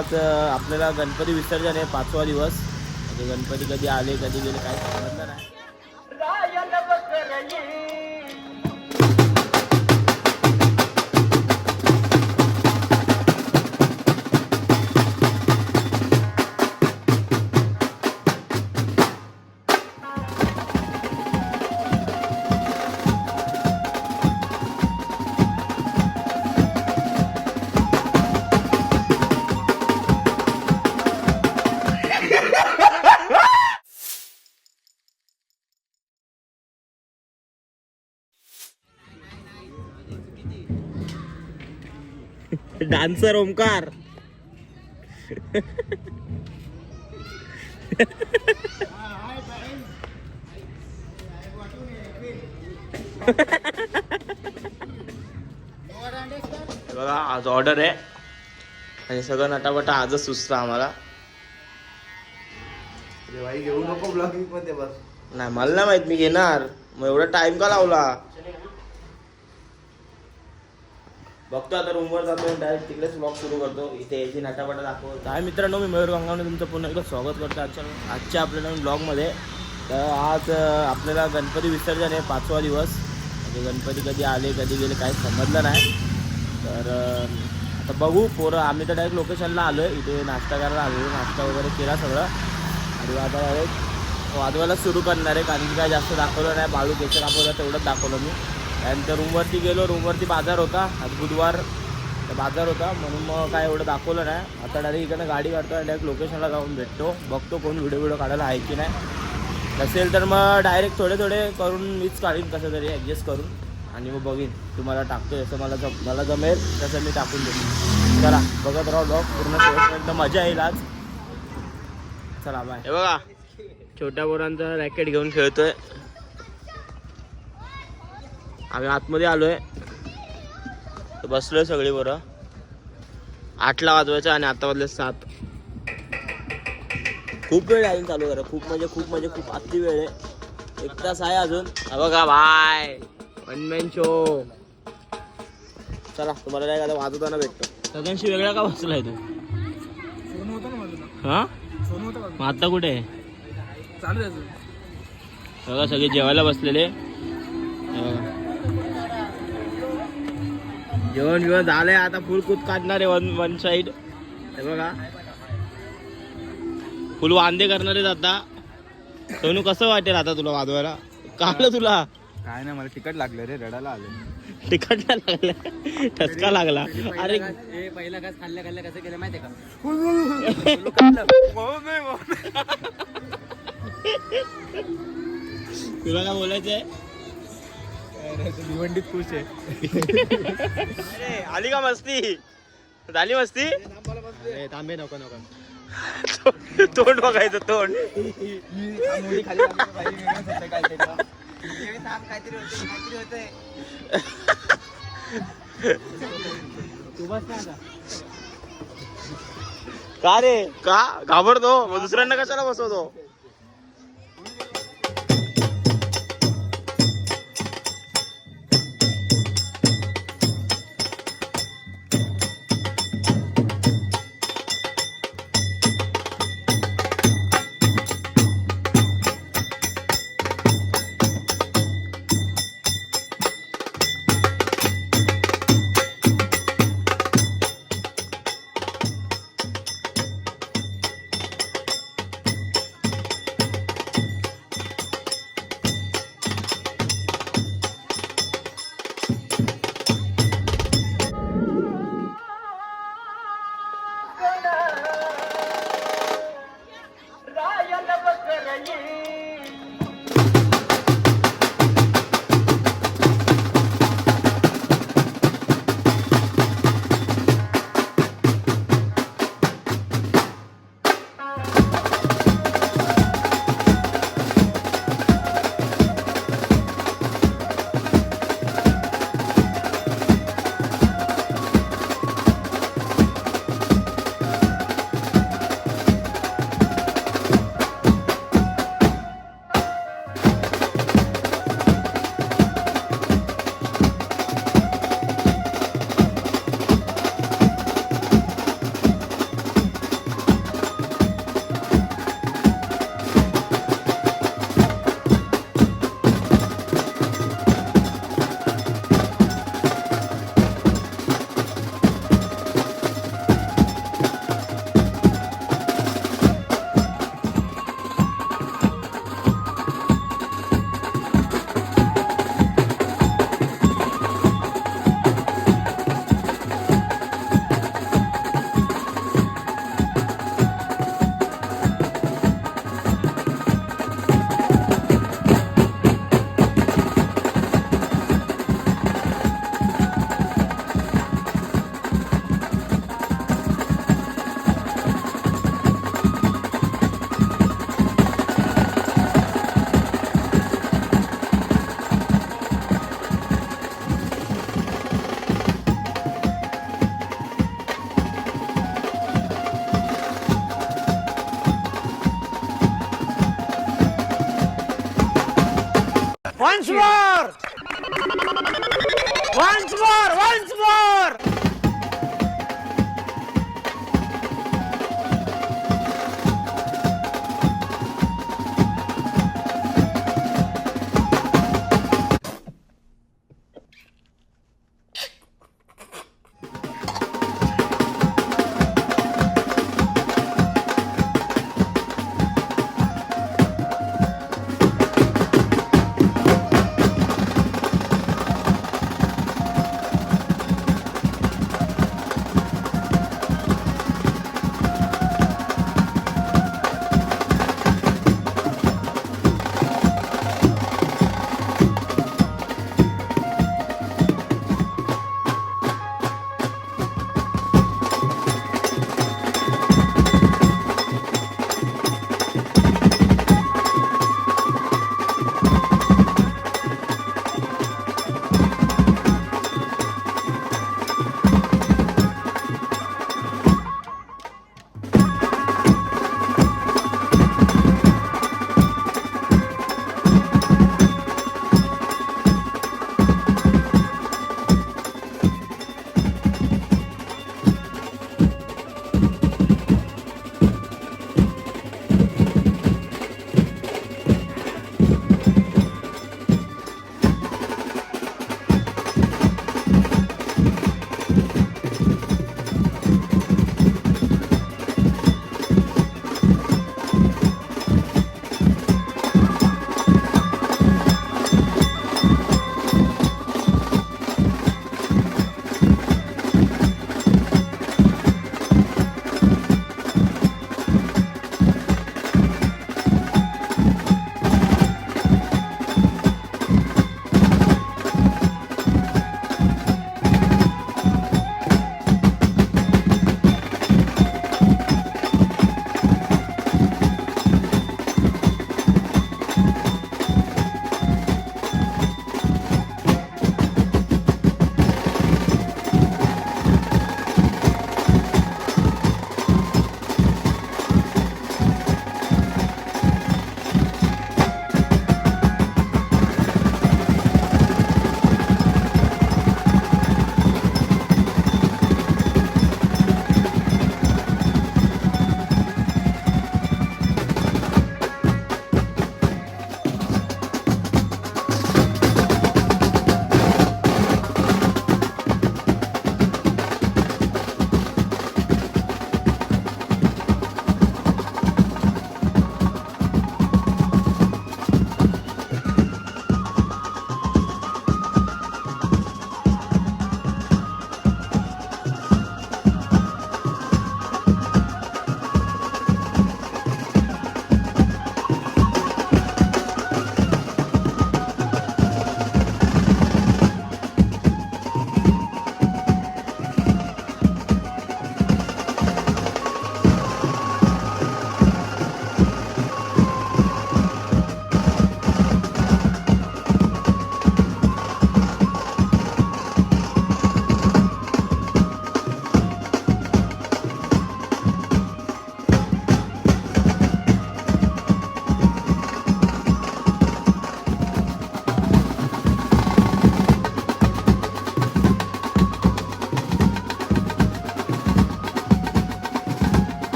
आज आपल्याला गणपती विसर्जन आहे 5वा दिवस. म्हणजे गणपती कधी आले कधी गेले काय समजलं नाही. डान्सर ओमकार. बघा आज ऑर्डर आहे आणि सगळं नटापटा आजच सुचतं आम्हाला. भाई घेऊ नको ब्लॉगिंग मध्ये बस. नाही मला नाही माहित मी घेणार, मग एवढा टाइम का लावला. बघतो आता रूमवर जातो डायरेक्ट तिकडेच ब्लॉग सुरू करतो. इथे याची नटापटा दाखवतो. काय मित्रांनो, मी मयूर गंगावणे तुमचं पुन्हा एकदा स्वागत करतो आजच्या आपल्या नवीन ब्लॉगमध्ये. तर आज आपल्याला गणपती विसर्जन आहे 5वा दिवस. म्हणजे गणपती कधी आले कधी गेले काही समजलं नाही. तर आता बघू पोरं. आम्ही तर डायरेक्ट लोकेशनला आलो आहे. इथे नाश्ता करायला आलो, नाश्ता वगैरे केला सगळं आणि आता डायरेक्ट वाजवायला सुरू करणार आहे. कारण की काय जास्त दाखवलं नाही. बाळू केसर दाखवलं तेवढंच दाखवलं मी. त्यानंतर रूमवरती गेलो. रूमवरती बाजार होता, आज बुधवार बाजार होता म्हणून मग काय एवढं दाखवलं नाही. आता डायरेक्ट इकडनं गाडी काढतो आणि डायरेक्ट लोकेशनला जाऊन भेटतो. बघतो कोण व्हिडिओ काढायला आहे की नाही. नसेल तर मग डायरेक्ट थोडे करून मीच काढीन कसं तरी ॲडजस्ट करून आणि मग बघीन तुम्हाला टाकतो. जसं मला जमेल तसं मी टाकून देईन. चला बघत राहा ब्लॉग पूर्ण शेवटपर्यंत, मजा येईल आज. चला बाय. हे बघा छोट्या पोरांचा रॅकेट घेऊन खेळतोय. आम्ही आतमध्ये आलोय, बसलोय सगळी बरं. 8ला वाजवायचं आणि आता वाजले 7. खूप वेळ अजून चालू करा. खूप म्हणजे अति वेळ आहे. 1 तास आहे अजून. बघा बाय वन मॅन शो. चला तुम्हाला काय आता वाजवताना भेटतो. सगळ्यांशी वेगळा का बसलाय तू? हा मग आता कुठे आहे? चालू आहे बघा सगळे जेवायला बसलेले. जेवण झालंय. आता फुल कूद काढणार आहे वन साईड. हे बघा फुल वांदे करणार आहेत आता. सोनू कसं वाटेल आता तुला वाजवायला? काढलं तुला? काय नाही, मला तिकट लागलं रे, रडायला आलं. तिकट लागलं, ठसका लागला. अरे पहिला घास खाल्ल्या कसं केलं माहितीये का? तुला काय बोलायचंय? भिवंडीत खुश आहे. अरे आली का मस्ती? झाली मस्ती? तांबे नको तोंड बघायचं तोंड. का रे का घाबरतो? मग दुसऱ्यांना कशाला बसवतो? Once more once more once more.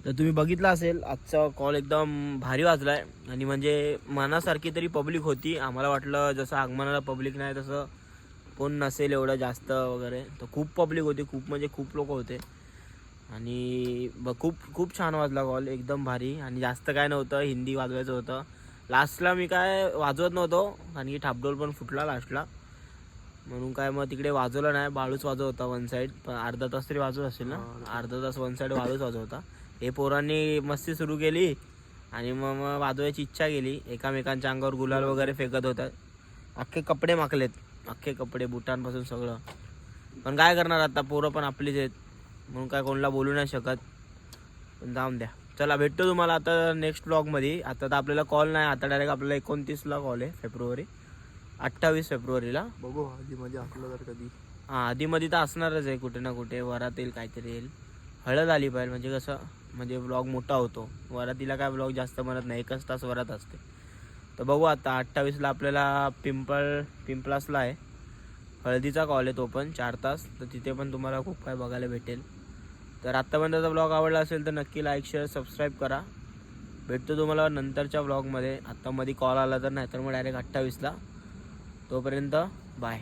तर तुम्ही बघितलं असेल आजचा कॉल एकदम भारी वाजलाय आणि म्हणजे मनासारखी तरी पब्लिक होती. आम्हाला वाटलं जसं आगमनाला पब्लिक नाही तसं कोण नसेल एवढं जास्त वगैरे, तर खूप पब्लिक होती, खूप म्हणजे खूप लोक होते आणि खूप खूप छान वाजला कॉल, एकदम भारी. आणि जास्त काय नव्हतं, हिंदी वाजवायचं होतं. लास्टला मी काय वाजवत नव्हतो कारण की ठापडोल पण फुटला लास्टला, म्हणून काय मग तिकडे वाजवलं नाही. बाळूच वाजवत होता वन साईड, पण अर्धा तास तरी वाजवत असेल ना, अर्धा तास वन साईड बाळूच वाजवत होता. हे पोरांनी मस्ती सुरू केली आणि मग वाजवायची इच्छा केली. एकामेकांच्या अंगावर गुलाल वगैरे फेकत होतात, अख्खे कपडे माकलेत, अख्खे कपडे बुटांपासून सगळं. पण काय करणार आता, पोरं पण आपलीच आहेत म्हणून काय कोणाला बोलू नाही शकत. पण जाऊन द्या, चला भेटतो तुम्हाला आता नेक्स्ट ब्लॉगमध्ये. आता तर आपल्याला कॉल नाही, आता डायरेक्ट आपल्याला 29ला कॉल आहे, फेब्रुवारी 28 फेब्रुवारीला. बघू आधीमध्ये असलं तर कधी. हां आधीमध्ये तर असणारच आहे, कुठे ना कुठे वरात येईल, काहीतरी येईल. हळद आली पाहिजे म्हणजे कसं, म्हणजे ब्लॉग मोठा होतो. वरातीला काय ब्लॉग जास्त बनत नाही, 1च तास वरात असते. तर बघू आता 28ला आपल्याला पिंपलासला आहे हळदीचा कॉल आहे, तो पण 4 तास. तर तिथे पण तुम्हाला खूप काय बघायला भेटेल. तर आत्तापर्यंतचा ब्लॉग आवडला असेल तर नक्की लाईक शेअर सबस्क्राईब करा. भेटतो तुम्हाला नंतरच्या ब्लॉगमध्ये. आत्ता मध्ये कॉल आला तर, नाही तर मग डायरेक्ट 28ला. तोपर्यंत बाय.